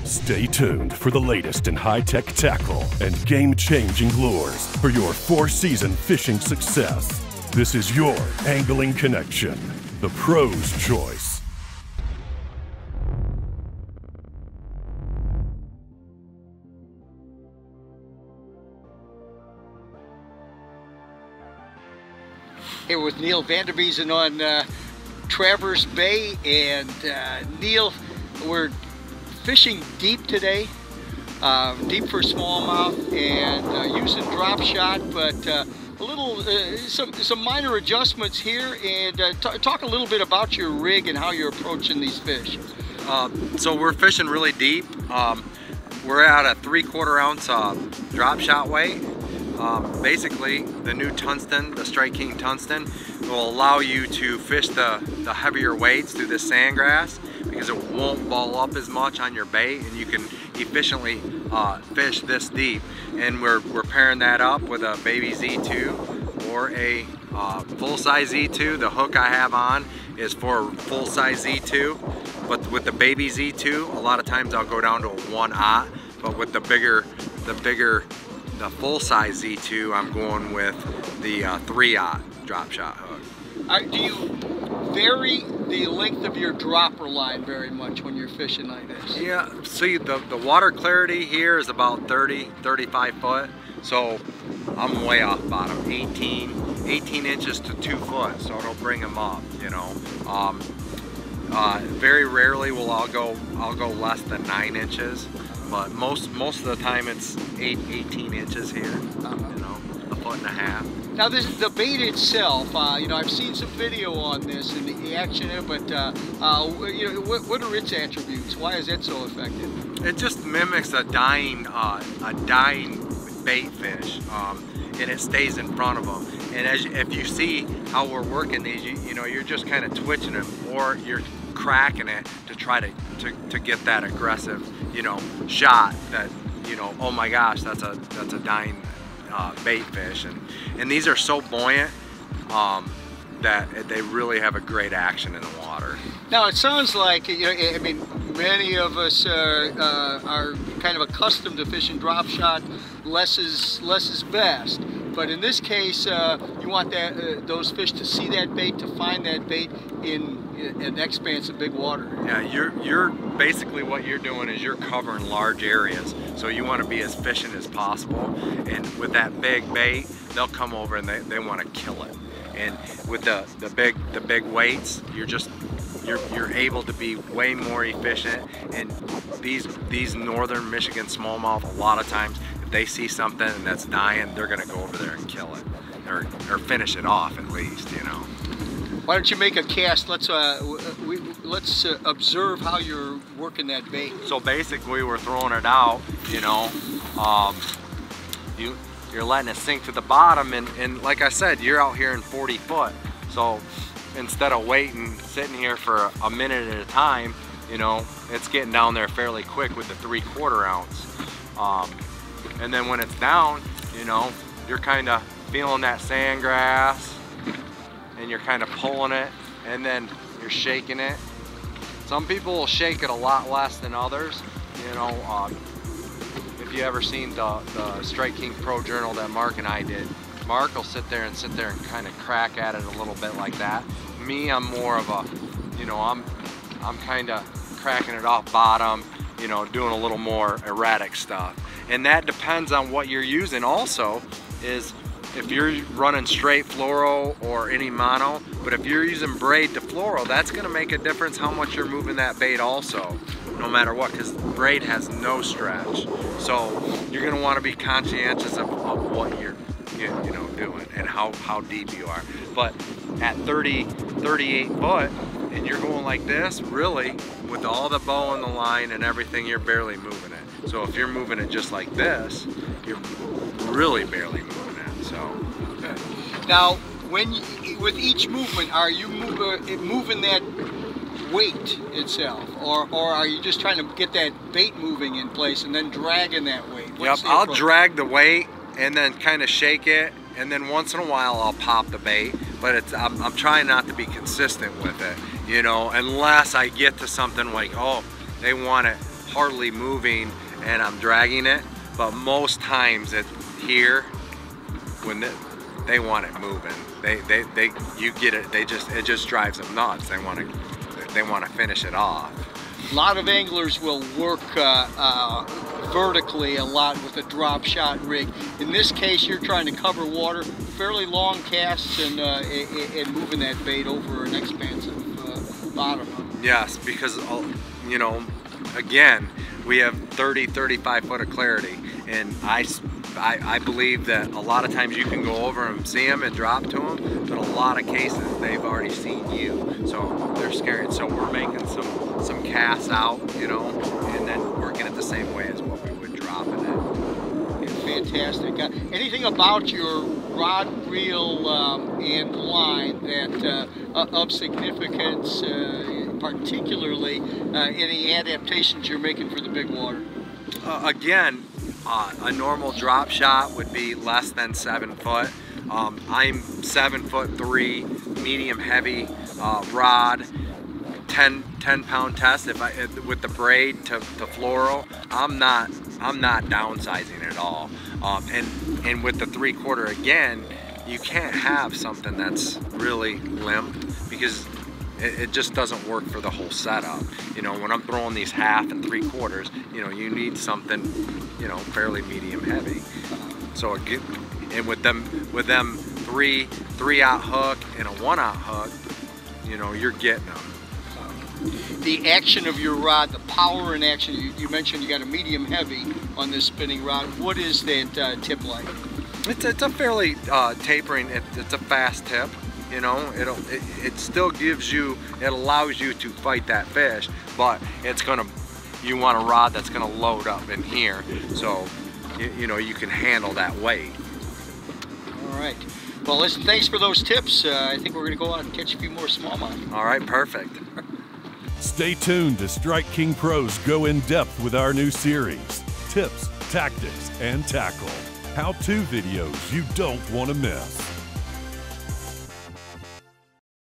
Stay tuned for the latest in high-tech tackle and game-changing lures for your 4-season fishing success. This is your Angling Connection, the pro's choice. Here with Neil Vanderbeesen on Traverse Bay, and Neil, we're fishing deep today, deep for smallmouth, and using drop shot, but a little some minor adjustments here. And talk a little bit about your rig and how you're approaching these fish. So we're fishing really deep. We're at a 3/4 ounce drop shot weight. Basically, the new tungsten, the Strike King tungsten, will allow you to fish the heavier weights through the sandgrass because it won't ball up as much on your bait, and you can efficiently fish this deep. And we're pairing that up with a baby Z2 or a full-size Z2. The hook I have on is for a full-size Z2, but with the baby Z2, a lot of times I'll go down to a 1/0, but with the full-size Z2, I'm going with the 3/0 drop shot hook. Do you vary the length of your dropper line very much when you're fishing like this? Yeah, see, the water clarity here is about 35 foot, so I'm way off bottom, 18 inches to 2 foot, so it'll bring them up, you know. Very rarely will I'll go less than 9 inches. But most of the time it's 18 inches here, you know, 1.5 foot. Now the bait itself, you know, I've seen some video on this and the action in it, but you know, what are its attributes? Why is it so effective? It just mimics a dying bait fish, and it stays in front of them. And if you see how we're working these, you know, you're just kind of twitching them, or you're cracking it to try to get that aggressive, you know, shot that, you know, oh my gosh, that's a dying bait fish. And these are so buoyant that they really have a great action in the water. Now it sounds like, you know, I mean, many of us are kind of accustomed to fishing drop shot. Less is best. But in this case, you want those fish to see that bait, to find that bait in an expanse of big water. Yeah, you're basically, what you're doing is you're covering large areas, so you want to be as efficient as possible. And with that big bait, they'll come over and they want to kill it. And with the big weights, you're able to be way more efficient. And these northern Michigan smallmouth, a lot of times, if they see something that's dying, they're gonna go over there and kill it, or finish it off at least, you know. Why don't you make a cast? Let's observe how you're working that bait. So basically, we're throwing it out, you know. You're letting it sink to the bottom, and like I said, you're out here in 40 foot. So instead of sitting here for a minute at a time, you know, it's getting down there fairly quick with the 3/4 ounce. And then when it's down, you know, you're kind of feeling that sandgrass, and you're kind of pulling it, and then you're shaking it. Some people will shake it a lot less than others, you know. If you ever seen the Strike King Pro Journal that Mark and I did, Mark will sit there and kind of crack at it a little bit like that. Me, I'm more of a, you know, I'm kind of cracking it off bottom, you know, doing a little more erratic stuff. And that depends on what you're using also, is if you're running straight fluoro or any mono, but if you're using braid to fluoro, that's gonna make a difference how much you're moving that bait also, no matter what, because braid has no stretch. So you're gonna wanna be conscientious of what you're doing and how deep you are. But at 38 foot, and you're going like this, really, with all the bow on the line and everything, you're barely moving it. So if you're moving it just like this, you're really barely moving it. So. Okay. Now, with each movement, are you moving that weight itself, or are you just trying to get that bait moving in place and then dragging that weight? Yep, I'll drag the weight and then kind of shake it, and then once in a while I'll pop the bait, but I'm trying not to be consistent with it, you know, unless I get to something like, oh, they want it hardly moving and I'm dragging it, but most times here, when they want it moving, you get it. It just drives them nuts. They want to finish it off. A lot of anglers will work vertically a lot with a drop shot rig. In this case, you're trying to cover water, fairly long casts, and moving that bait over an expansive bottom. Yes, because you know, again, we have 30-35 foot of clarity, and I believe that a lot of times you can go over and see them and drop to them, but a lot of cases they've already seen you, so they're scared. So we're making some casts out, you know, and then working it the same way as what we would drop it in. Yeah, fantastic. Anything about your rod, reel, and line that of significance, particularly any adaptations you're making for the big water? Again, a normal drop shot would be less than 7 foot. I'm 7'3", medium heavy rod, 10 pound test. With the braid to fluoro, I'm not downsizing at all. And with the 3/4 again, you can't have something that's really limp because it just doesn't work for the whole setup. You know, when I'm throwing these 1/2 and 3/4, you know, you need something, you know, fairly medium heavy. So and with them 3/0 hook and a 1/0 hook, you know, you're getting them. The action of your rod, the power and action, you mentioned you got a medium heavy on this spinning rod. What is that tip like? It's a fairly tapering, it's a fast tip. You know, it still gives you, it allows you to fight that fish, but you want a rod that's gonna load up in here, so you know, you can handle that weight. All right. Well, listen, thanks for those tips. I think we're gonna go out and catch a few more smallmouth. All right, perfect. Stay tuned to Strike King Pros go in depth with our new series, tips, tactics, and tackle. How-to videos you don't want to miss.